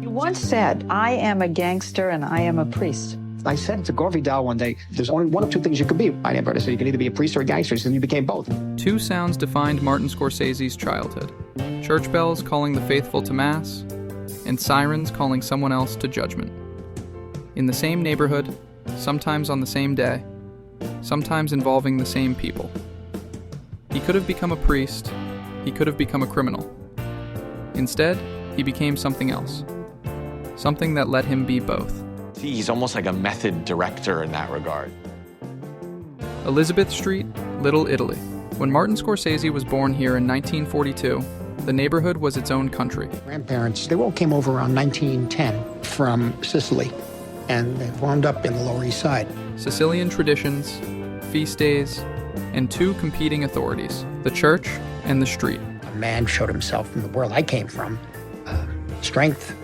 You once said, I am a gangster and I am a priest. I said to Gore Vidal one day, there's only one of two things you could be. My neighbor said you can either be a priest or a gangster, and you became both. Two sounds defined Martin Scorsese's childhood. Church bells calling the faithful to mass, and sirens calling someone else to judgment. In the same neighborhood, sometimes on the same day, sometimes involving the same people. He could have become a priest, he could have become a criminal. Instead, he became something else. Something that let him be both. He's almost like a method director in that regard. Elizabeth Street, Little Italy. When Martin Scorsese was born here in 1942, the neighborhood was its own country. Grandparents, they all came over around 1910 from Sicily, and they wound up in the Lower East Side. Sicilian traditions, feast days, and two competing authorities, the church and the street. A man showed himself from the world I came from. Strength,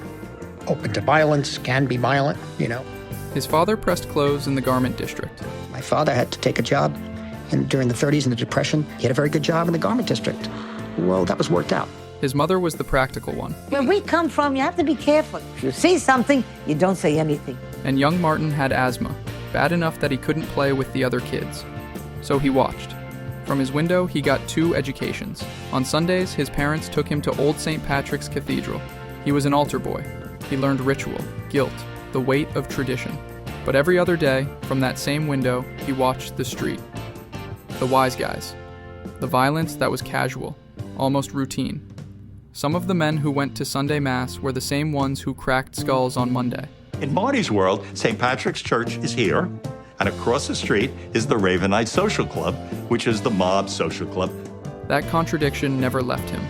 open to violence, can be violent, you know. His father pressed clothes in the garment district. My father had to take a job during the 30s and the Depression. He had a very good job in the garment district. Well, that was worked out. His mother was the practical one. Where we come from, you have to be careful. If you see something, you don't say anything. And young Martin had asthma, bad enough that he couldn't play with the other kids. So he watched. From his window, he got 2 educations. On Sundays, his parents took him to Old St. Patrick's Cathedral. He was an altar boy. He learned ritual, guilt, the weight of tradition. But every other day, from that same window, he watched the street. The wise guys. The violence that was casual, almost routine. Some of the men who went to Sunday Mass were the same ones who cracked skulls on Monday. In Marty's world, St. Patrick's Church is here, and across the street is the Ravenite Social Club, which is the mob social club. That contradiction never left him.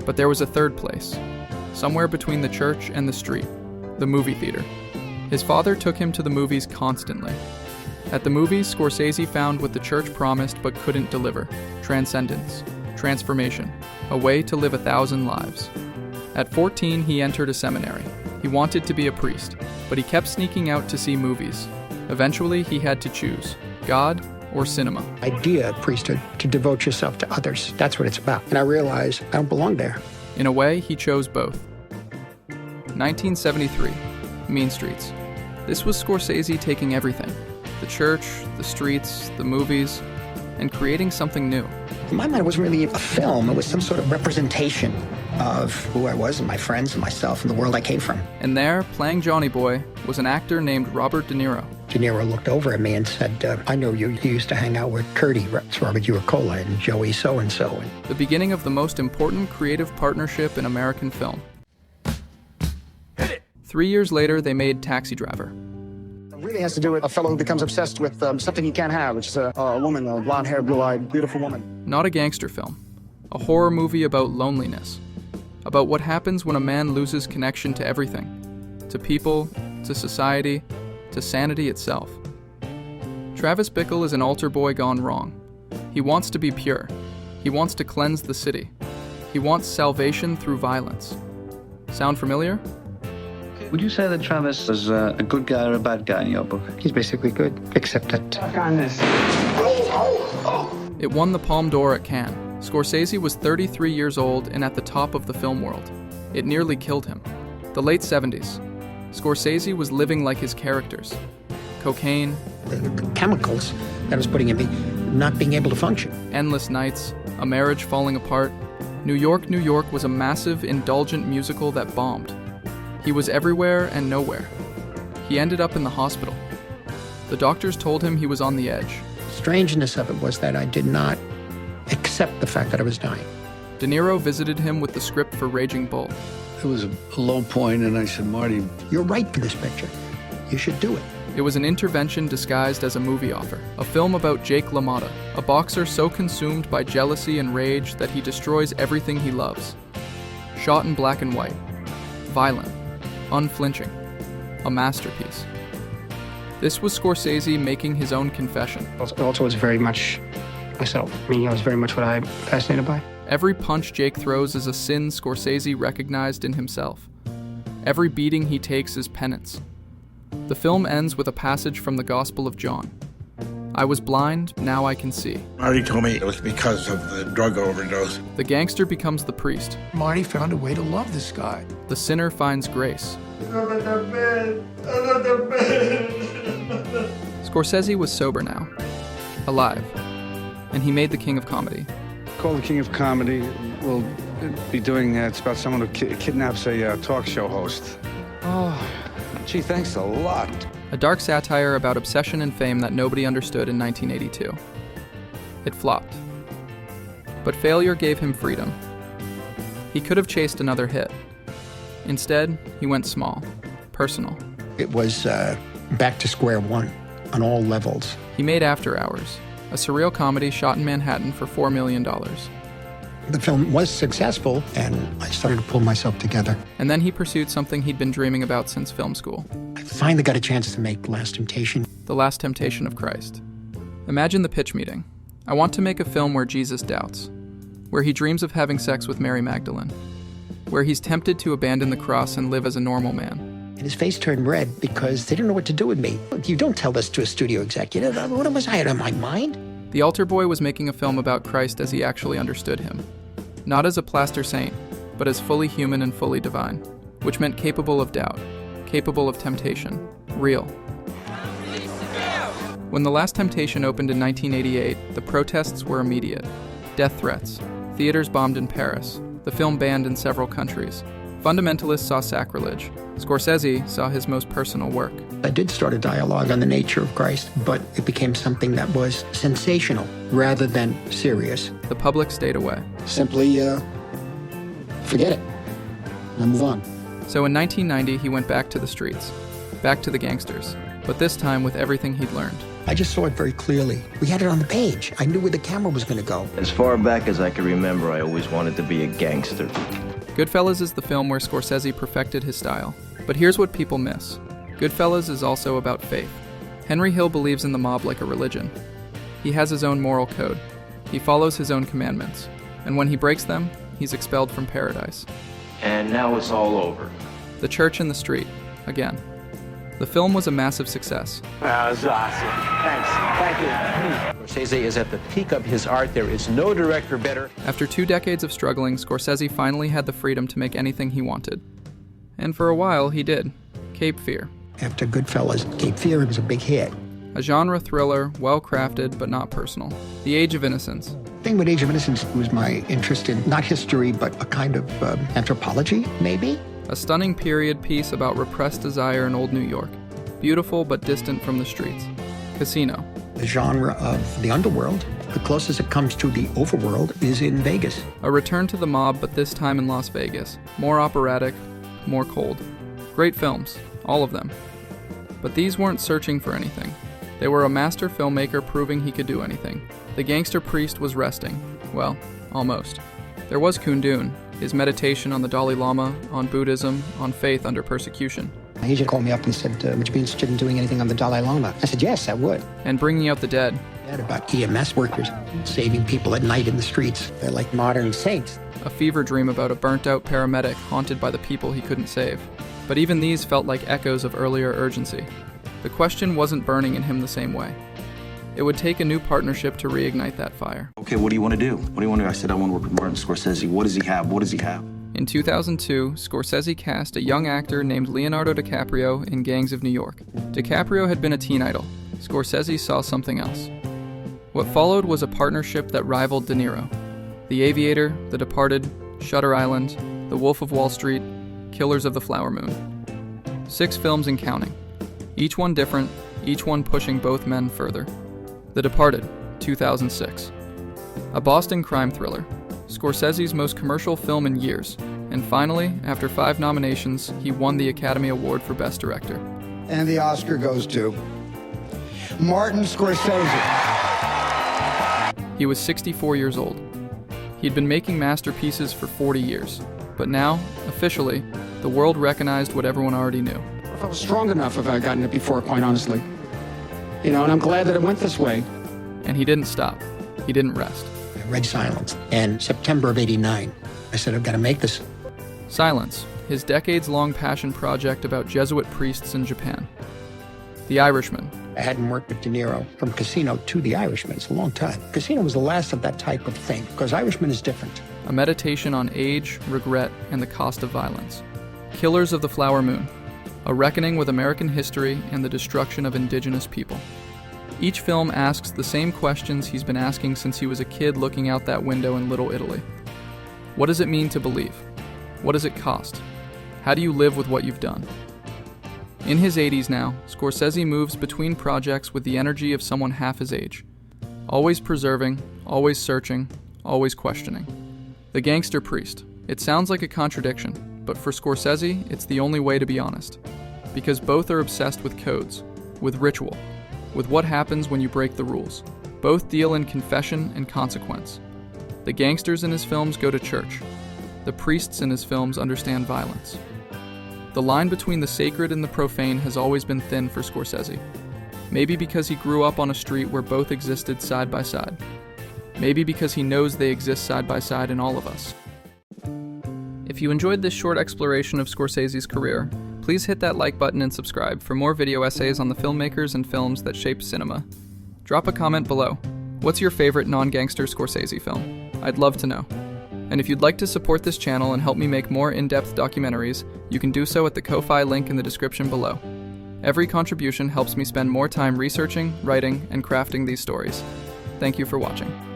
But there was a third place, somewhere between the church and the street, the movie theater. His father took him to the movies constantly. At the movies, Scorsese found what the church promised but couldn't deliver: transcendence, transformation, a way to live 1,000 lives. At 14, he entered a seminary. He wanted to be a priest, but he kept sneaking out to see movies. Eventually, he had to choose, God or cinema. Idea of priesthood, to devote yourself to others. That's what it's about. And I realized I don't belong there. In a way, he chose both. 1973, Mean Streets. This was Scorsese taking everything, the church, the streets, the movies, and creating something new. In my mind, it wasn't really a film. It was some sort of representation of who I was and my friends and myself and the world I came from. And there, playing Johnny Boy, was an actor named Robert De Niro. De Niro looked over at me and said, I know you. You used to hang out with Curdy, Robert Uricola, and Joey so-and-so. The beginning of the most important creative partnership in American film. 3 years later, they made Taxi Driver. It really has to do with a fellow who becomes obsessed with something he can't have, which is a woman, a blonde-haired, blue-eyed, beautiful woman. Not a gangster film. A horror movie about loneliness. About what happens when a man loses connection to everything. To people, to society, to sanity itself. Travis Bickle is an altar boy gone wrong. He wants to be pure. He wants to cleanse the city. He wants salvation through violence. Sound familiar? Would you say that Travis was a good guy or a bad guy in your book? He's basically good, except that... It won the Palme d'Or at Cannes. Scorsese was 33 years old and at the top of the film world. It nearly killed him. The late 70s. Scorsese was living like his characters. Cocaine. The chemicals that was putting in me, not being able to function. Endless nights. A marriage falling apart. New York, New York was a massive, indulgent musical that bombed. He was everywhere and nowhere. He ended up in the hospital. The doctors told him he was on the edge. Strangeness of it was that I did not accept the fact that I was dying. De Niro visited him with the script for Raging Bull. It was a low point, and I said, Marty, you're right for this picture. You should do it. It was an intervention disguised as a movie offer. A film about Jake LaMotta, a boxer so consumed by jealousy and rage that he destroys everything he loves. Shot in black and white. Violent. Unflinching. A masterpiece. This was Scorsese making his own confession. Also, was very much myself. I mean, I was very much what I'm fascinated by. Every punch Jake throws is a sin Scorsese recognized in himself. Every beating he takes is penance. The film ends with a passage from the Gospel of John. I was blind, now I can see. Marty told me it was because of the drug overdose. The gangster becomes the priest. Marty found a way to love this guy. The sinner finds grace. Scorsese was sober now, alive, and he made The King of Comedy. Called The King of Comedy. We'll be doing it's about someone who kidnaps a talk show host. Oh, gee, thanks a lot. A dark satire about obsession and fame that nobody understood in 1982. It flopped. But failure gave him freedom. He could have chased another hit. Instead, he went small, personal. It was back to square one on all levels. He made After Hours, a surreal comedy shot in Manhattan for $4 million. The film was successful, and I started to pull myself together. And then he pursued something he'd been dreaming about since film school. I finally got a chance to make Last Temptation. The Last Temptation of Christ. Imagine the pitch meeting. I want to make a film where Jesus doubts, where he dreams of having sex with Mary Magdalene, where he's tempted to abandon the cross and live as a normal man. And his face turned red because they didn't know what to do with me. You don't tell this to a studio executive. What was I out of my mind? The altar boy was making a film about Christ as he actually understood him. Not as a plaster saint, but as fully human and fully divine, which meant capable of doubt, capable of temptation, real. When The Last Temptation opened in 1988, the protests were immediate. Death threats, theaters bombed in Paris, the film banned in several countries. Fundamentalists saw sacrilege. Scorsese saw his most personal work. I did start a dialogue on the nature of Christ, but it became something that was sensational rather than serious. The public stayed away. Simply forget it and move on. So in 1990, he went back to the streets, back to the gangsters, but this time with everything he'd learned. I just saw it very clearly. We had it on the page. I knew where the camera was going to go. As far back as I can remember, I always wanted to be a gangster. Goodfellas is the film where Scorsese perfected his style. But here's what people miss. Goodfellas is also about faith. Henry Hill believes in the mob like a religion. He has his own moral code. He follows his own commandments. And when he breaks them, he's expelled from paradise. And now it's all over. The church in the street, again. The film was a massive success. That was awesome. Thanks. Thank you. Scorsese is at the peak of his art. There is no director better. After 2 decades of struggling, Scorsese finally had the freedom to make anything he wanted. And for a while, he did. Cape Fear. After Goodfellas, Cape Fear was a big hit. A genre thriller, well-crafted, but not personal. The Age of Innocence. The thing with Age of Innocence was my interest in not history, but a kind of anthropology, maybe? A stunning period piece about repressed desire in old New York. Beautiful but distant from the streets. Casino. The genre of the underworld, the closest it comes to the overworld, is in Vegas. A return to the mob, but this time in Las Vegas. More operatic, more cold. Great films, all of them. But these weren't searching for anything. They were a master filmmaker proving he could do anything. The Gangster Priest was resting. Well, almost. There was Kundun, his meditation on the Dalai Lama, on Buddhism, on faith under persecution. My agent called me up and said, would you be interested in doing anything on the Dalai Lama? I said, yes, I would. And Bringing Out the Dead. About EMS workers saving people at night in the streets. They're like modern saints. A fever dream about a burnt-out paramedic haunted by the people he couldn't save. But even these felt like echoes of earlier urgency. The question wasn't burning in him the same way. It would take a new partnership to reignite that fire. Okay, what do you want to do? What do you want to do? I said I want to work with Martin Scorsese. What does he have? What does he have? In 2002, Scorsese cast a young actor named Leonardo DiCaprio in Gangs of New York. DiCaprio had been a teen idol. Scorsese saw something else. What followed was a partnership that rivaled De Niro. The Aviator, The Departed, Shutter Island, The Wolf of Wall Street, Killers of the Flower Moon. 6 films and counting. Each one different, each one pushing both men further. The Departed, 2006. A Boston crime thriller, Scorsese's most commercial film in years, and finally, after 5 nominations, he won the Academy Award for Best Director. And the Oscar goes to Martin Scorsese. He was 64 years old. He'd been making masterpieces for 40 years, but now, officially, the world recognized what everyone already knew. If I was strong enough, if I had gotten it before, quite honestly. You know, and I'm glad that it went this way. And he didn't stop. He didn't rest. I read Silence, and September of '89, I said, I've got to make this. Silence, his decades-long passion project about Jesuit priests in Japan. The Irishman, I hadn't worked with De Niro from Casino to The Irishman. It's a long time. Casino was the last of that type of thing, because Irishman is different. A meditation on age, regret, and the cost of violence. Killers of the Flower Moon. A reckoning with American history and the destruction of indigenous people. Each film asks the same questions he's been asking since he was a kid looking out that window in Little Italy. What does it mean to believe? What does it cost? How do you live with what you've done? In his 80s now, Scorsese moves between projects with the energy of someone half his age. Always preserving, always searching, always questioning. The Gangster Priest. It sounds like a contradiction, but for Scorsese, it's the only way to be honest. Because both are obsessed with codes, with ritual, with what happens when you break the rules. Both deal in confession and consequence. The gangsters in his films go to church. The priests in his films understand violence. The line between the sacred and the profane has always been thin for Scorsese. Maybe because he grew up on a street where both existed side by side. Maybe because he knows they exist side by side in all of us. If you enjoyed this short exploration of Scorsese's career, please hit that like button and subscribe for more video essays on the filmmakers and films that shaped cinema. Drop a comment below. What's your favorite non-gangster Scorsese film? I'd love to know. And if you'd like to support this channel and help me make more in-depth documentaries, you can do so at the Ko-Fi link in the description below. Every contribution helps me spend more time researching, writing, and crafting these stories. Thank you for watching.